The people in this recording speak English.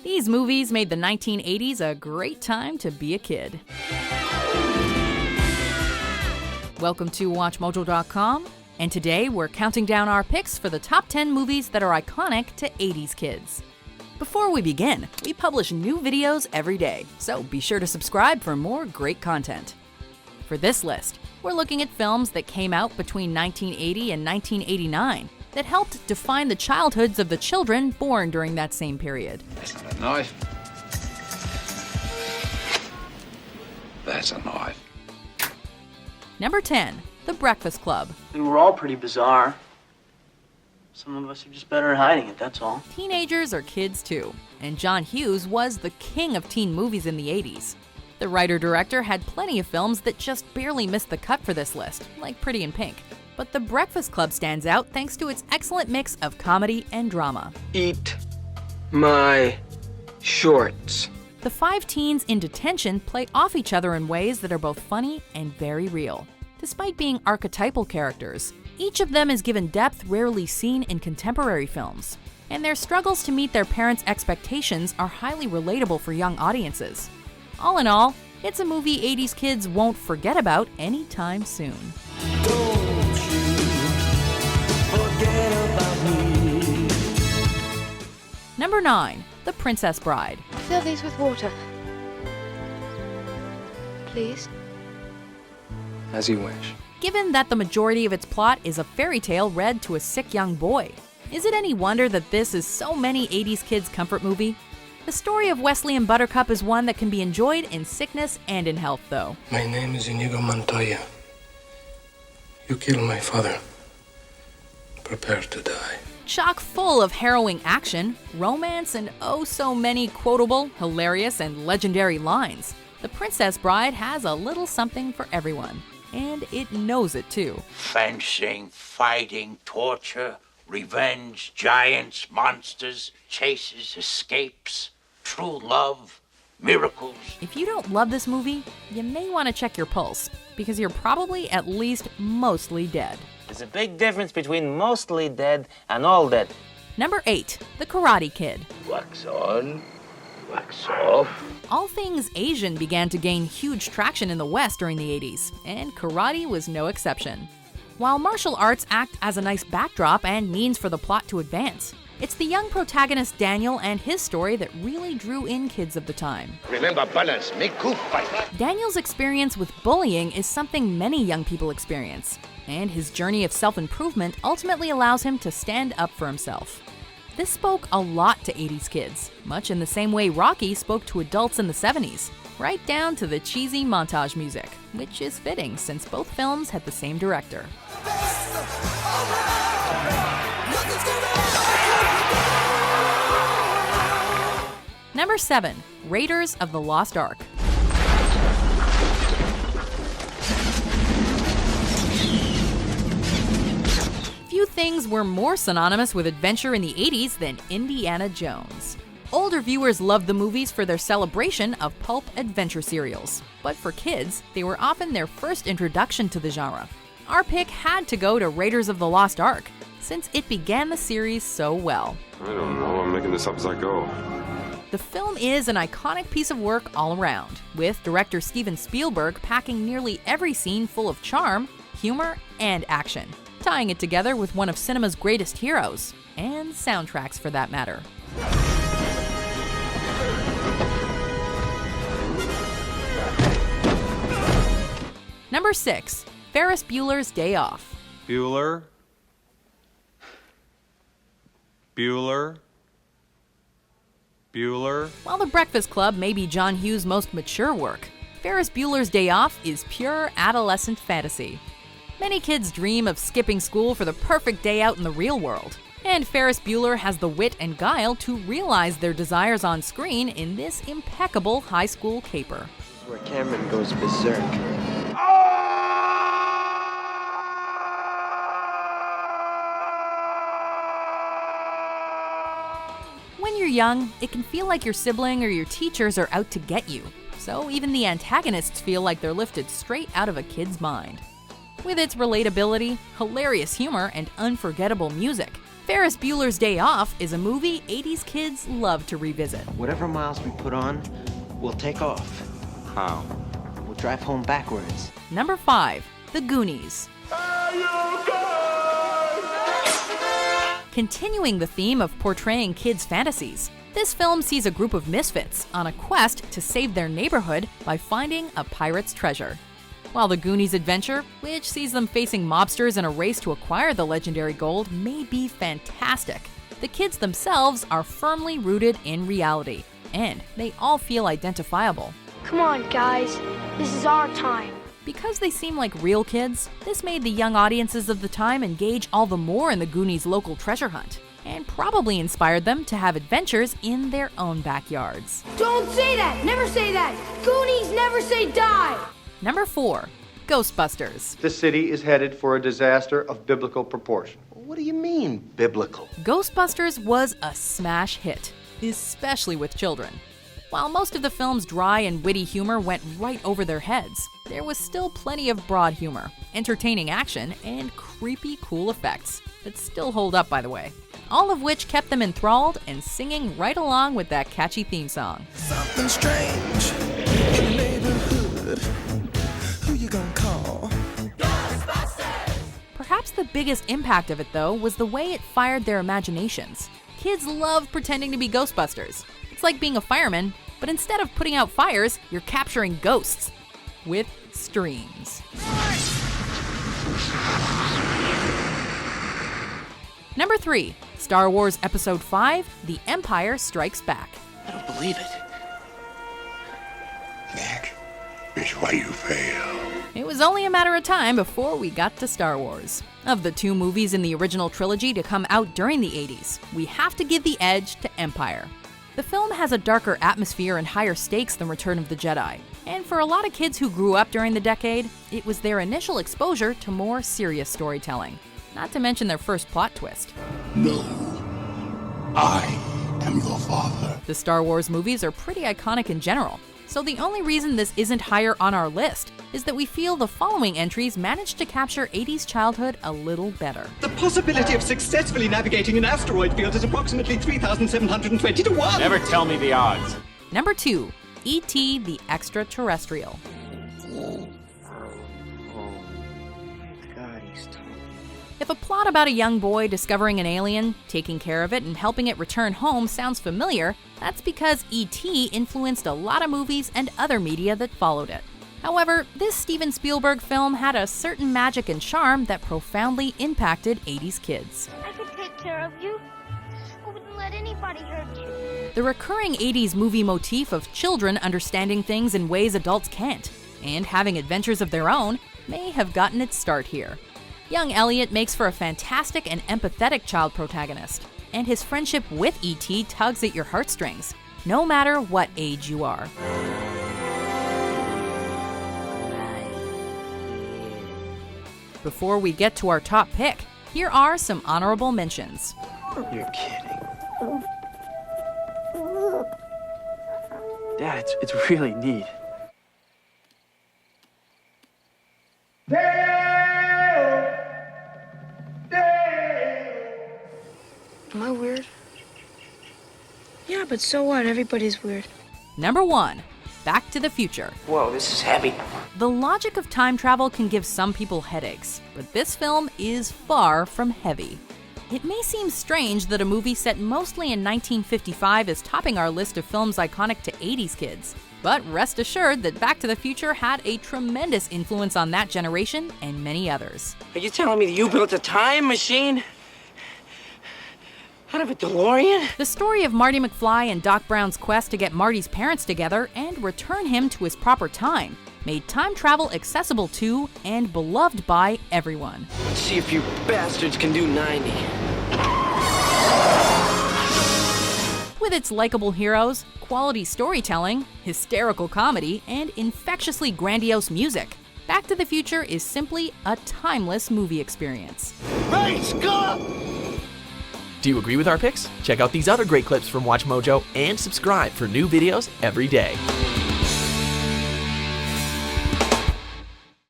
These movies made the 1980s a great time to be a kid. Welcome to WatchMojo.com, and today we're counting down our picks for the top 10 movies that are iconic to 80s kids. Before we begin, we publish new videos every day, so be sure to subscribe for more great content. For this list, we're looking at films that came out between 1980 and 1989 that helped define the childhoods of the children born during that same period. That's not a knife. That's a knife. Number 10, The Breakfast Club. We were all pretty bizarre. Some of us are just better at hiding it, that's all. Teenagers are kids too, and John Hughes was the king of teen movies in the 80s. The writer-director had plenty of films that just barely missed the cut for this list, like Pretty in Pink. But The Breakfast Club stands out thanks to its excellent mix of comedy and drama. Eat my shorts. The five teens in detention play off each other in ways that are both funny and very real. Despite being archetypal characters, each of them is given depth rarely seen in contemporary films, and their struggles to meet their parents' expectations are highly relatable for young audiences. All in all, it's a movie 80s kids won't forget about anytime soon. Don't you forget about me. Number 9, The Princess Bride. Fill these with water. Please. As you wish. Given that the majority of its plot is a fairy tale read to a sick young boy, is it any wonder that this is so many 80s kids' comfort movie? The story of Wesley and Buttercup is one that can be enjoyed in sickness and in health, though. My name is Inigo Montoya. You killed my father. Prepare to die. Chock full of harrowing action, romance, and oh so many quotable, hilarious, and legendary lines, The Princess Bride has a little something for everyone. And it knows it too. Fencing, fighting, torture, revenge, giants, monsters, chases, escapes, true love, miracles. If you don't love this movie, you may want to check your pulse, because you're probably at least mostly dead. There's a big difference between mostly dead and all dead. Number 8, The Karate Kid. Wax on, wax off. All things Asian began to gain huge traction in the West during the 80s, and karate was no exception. While martial arts act as a nice backdrop and means for the plot to advance, it's the young protagonist Daniel and his story that really drew in kids of the time. Remember balance, make good fight. Daniel's experience with bullying is something many young people experience, and his journey of self-improvement ultimately allows him to stand up for himself. This spoke a lot to 80s kids, much in the same way Rocky spoke to adults in the 70s, right down to the cheesy montage music, which is fitting since both films had the same director. Number 7, Raiders of the Lost Ark. Few things were more synonymous with adventure in the 80s than Indiana Jones. Older viewers loved the movies for their celebration of pulp adventure serials, but for kids, they were often their first introduction to the genre. Our pick had to go to Raiders of the Lost Ark, since it began the series so well. I don't know, I'm making this up as I go. The film is an iconic piece of work all around, with director Steven Spielberg packing nearly every scene full of charm, humor, and action, tying it together with one of cinema's greatest heroes, and soundtracks for that matter. Number 6, Ferris Bueller's Day Off. Bueller. While The Breakfast Club may be John Hughes' most mature work, Ferris Bueller's Day Off is pure adolescent fantasy. Many kids dream of skipping school for the perfect day out in the real world, and Ferris Bueller has the wit and guile to realize their desires on screen in this impeccable high school caper. Where Cameron goes berserk. When you're young, it can feel like your sibling or your teachers are out to get you, so even the antagonists feel like they're lifted straight out of a kid's mind. With its relatability, hilarious humor, and unforgettable music, Ferris Bueller's Day Off is a movie 80s kids love to revisit. Whatever miles we put on, we'll take off. How? We'll drive home backwards. Number 5, The Goonies. Continuing the theme of portraying kids' fantasies, this film sees a group of misfits on a quest to save their neighborhood by finding a pirate's treasure. While the Goonies' adventure, which sees them facing mobsters in a race to acquire the legendary gold, may be fantastic, the kids themselves are firmly rooted in reality, and they all feel identifiable. Come on, guys. This is our time. Because they seem like real kids, this made the young audiences of the time engage all the more in the Goonies' local treasure hunt, and probably inspired them to have adventures in their own backyards. Don't say that! Never say that! Goonies never say die! Number 4, Ghostbusters. The city is headed for a disaster of biblical proportion. What do you mean, biblical? Ghostbusters was a smash hit, especially with children. While most of the film's dry and witty humor went right over their heads, there was still plenty of broad humor, entertaining action, and creepy cool effects that still hold up, by the way. All of which kept them enthralled and singing right along with that catchy theme song. Something strange in the neighborhood. Who you gonna call? Ghostbusters! Perhaps the biggest impact of it, though, was the way it fired their imaginations. Kids love pretending to be Ghostbusters. It's like being a fireman, but instead of putting out fires, you're capturing ghosts with streams. Number 3, Star Wars Episode 5, The Empire Strikes Back. I don't believe it. That is why you fail. It was only a matter of time before we got to Star Wars. Of the 2 movies in the original trilogy to come out during the 80s, we have to give the edge to Empire. The film has a darker atmosphere and higher stakes than Return of the Jedi, and for a lot of kids who grew up during the decade, it was their initial exposure to more serious storytelling, not to mention their first plot twist. No, I am your father. The Star Wars movies are pretty iconic in general, so the only reason this isn't higher on our list is that we feel the following entries managed to capture 80s childhood a little better. The possibility of successfully navigating an asteroid field is approximately 3,720 to 1. Never tell me the odds. Number 2, E.T. the Extra-Terrestrial. God, he's talking. If a plot about a young boy discovering an alien, taking care of it, and helping it return home sounds familiar, that's because E.T. influenced a lot of movies and other media that followed it. However, this Steven Spielberg film had a certain magic and charm that profoundly impacted 80s kids. I could take care of you. I wouldn't let anybody hurt you. The recurring 80s movie motif of children understanding things in ways adults can't, and having adventures of their own, may have gotten its start here. Young Elliot makes for a fantastic and empathetic child protagonist, and his friendship with E.T. tugs at your heartstrings, no matter what age you are. Before we get to our top pick, here are some honorable mentions. You're kidding. Dad, it's really neat. Am I weird? Yeah, but so what? Everybody's weird. Number 1, Back to the Future. Whoa, this is heavy. The logic of time travel can give some people headaches, but this film is far from heavy. It may seem strange that a movie set mostly in 1955 is topping our list of films iconic to 80s kids, but rest assured that Back to the Future had a tremendous influence on that generation and many others. Are you telling me that you built a time machine? Out of a DeLorean? The story of Marty McFly and Doc Brown's quest to get Marty's parents together and return him to his proper time made time travel accessible to and beloved by everyone. Let's see if you bastards can do 90. With its likable heroes, quality storytelling, hysterical comedy, and infectiously grandiose music, Back to the Future is simply a timeless movie experience. Hey, Scott! Do you agree with our picks? Check out these other great clips from WatchMojo and subscribe for new videos every day.